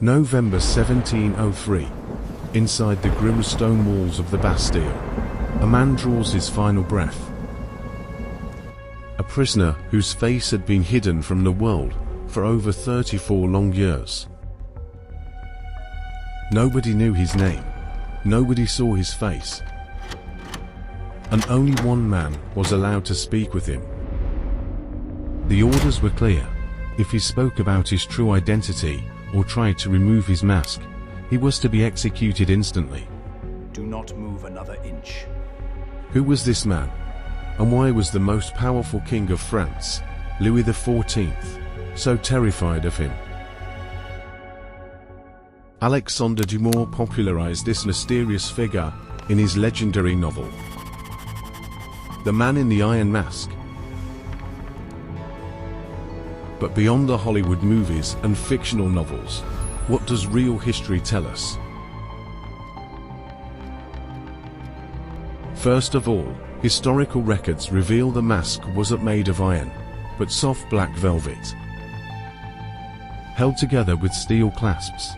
November 1703. Inside the grim stone walls of the Bastille, a man draws his final breath. A prisoner whose face had been hidden from the world for over 34 long years. Nobody knew his name, nobody saw his face, and only one man was allowed to speak with him. The orders were clear: if he spoke about his true identity or tried to remove his mask, he was to be executed instantly. Do not move another inch. Who was this man? And why was the most powerful king of France, Louis XIV, so terrified of him? Alexandre Dumas popularized this mysterious figure in his legendary novel, The Man in the Iron Mask. But beyond the Hollywood movies and fictional novels, what does real history tell us? First of all, historical records reveal the mask wasn't made of iron, but soft black velvet. Held together with steel clasps,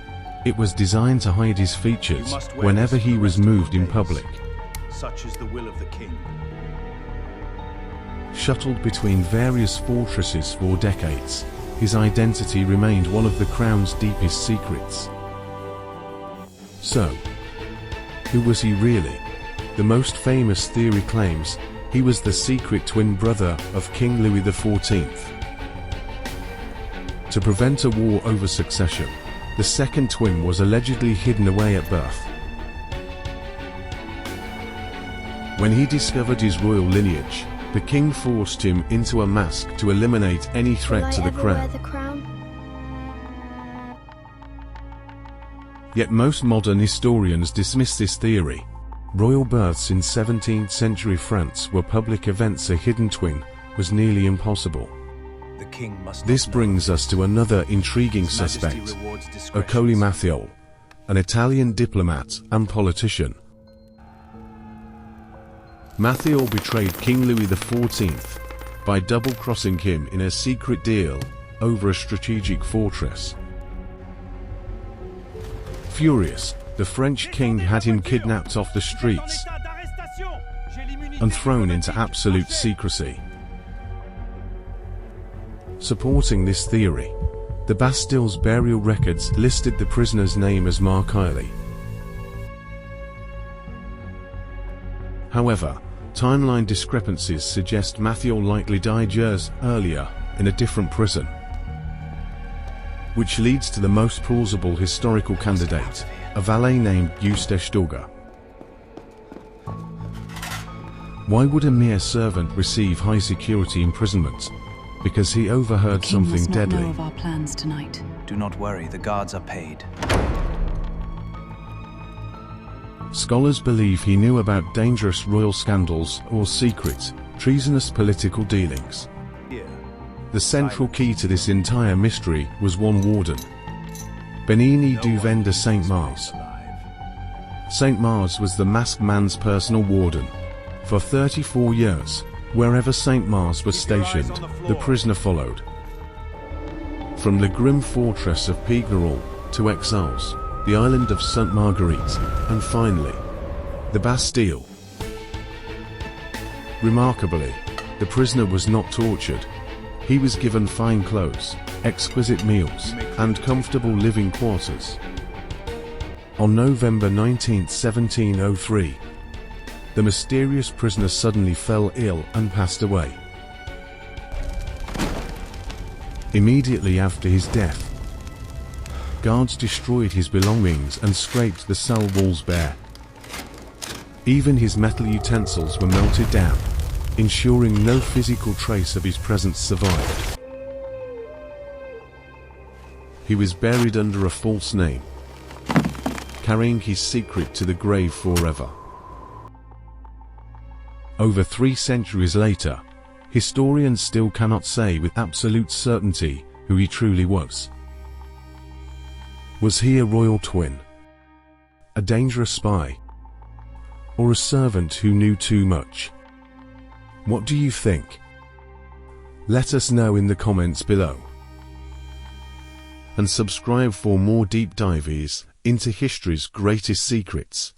it was designed to hide his features whenever he was moved in public. Such is the will of the king. Shuttled between various fortresses for decades, his identity remained one of the crown's deepest secrets. So, who was he really? The most famous theory claims he was the secret twin brother of King Louis XIV. To prevent a war over succession, the second twin was allegedly hidden away at birth. When he discovered his royal lineage, the king forced him into a mask to eliminate any threat to the crown. Yet most modern historians dismiss this theory. Royal births in 17th century France where public events a hidden twin was nearly impossible. The king must This brings us to another intriguing suspect, Ercole Matthiole, an Italian diplomat and politician. Matthiole betrayed King Louis XIV by double-crossing him in a secret deal over a strategic fortress. Furious, the French king had him kidnapped off the streets and thrown into absolute secrecy. Supporting this theory, the Bastille's burial records listed the prisoner's name as Ercole. However, timeline discrepancies suggest Matthiole likely died years earlier in a different prison, which leads to the most plausible historical candidate, a valet named Eustache Dauger. Why would a mere servant receive high security imprisonment? Because he overheard something deadly. The king must not know of our plans tonight. Do not worry, the guards are paid. Scholars believe he knew about dangerous royal scandals or secret, treasonous political dealings. The central key to this entire mystery was one warden, Benigni du Vin de Saint-Mars. Saint-Mars was the masked man's personal warden. For 34 years, wherever Saint-Mars was stationed, the prisoner followed. From the grim fortress of Pignerol to Ercole, the island of Sainte Marguerite, and finally, the Bastille. Remarkably, the prisoner was not tortured. He was given fine clothes, exquisite meals, and comfortable living quarters. On November 19, 1703, the mysterious prisoner suddenly fell ill and passed away. Immediately after his death, guards destroyed his belongings and scraped the cell walls bare. Even his metal utensils were melted down, ensuring no physical trace of his presence survived. He was buried under a false name, carrying his secret to the grave forever. Over 3 centuries later, historians still cannot say with absolute certainty who he truly was. Was he a royal twin, a dangerous spy, or a servant who knew too much? What do you think? Let us know in the comments below. and subscribe for more deep dives into history's greatest secrets.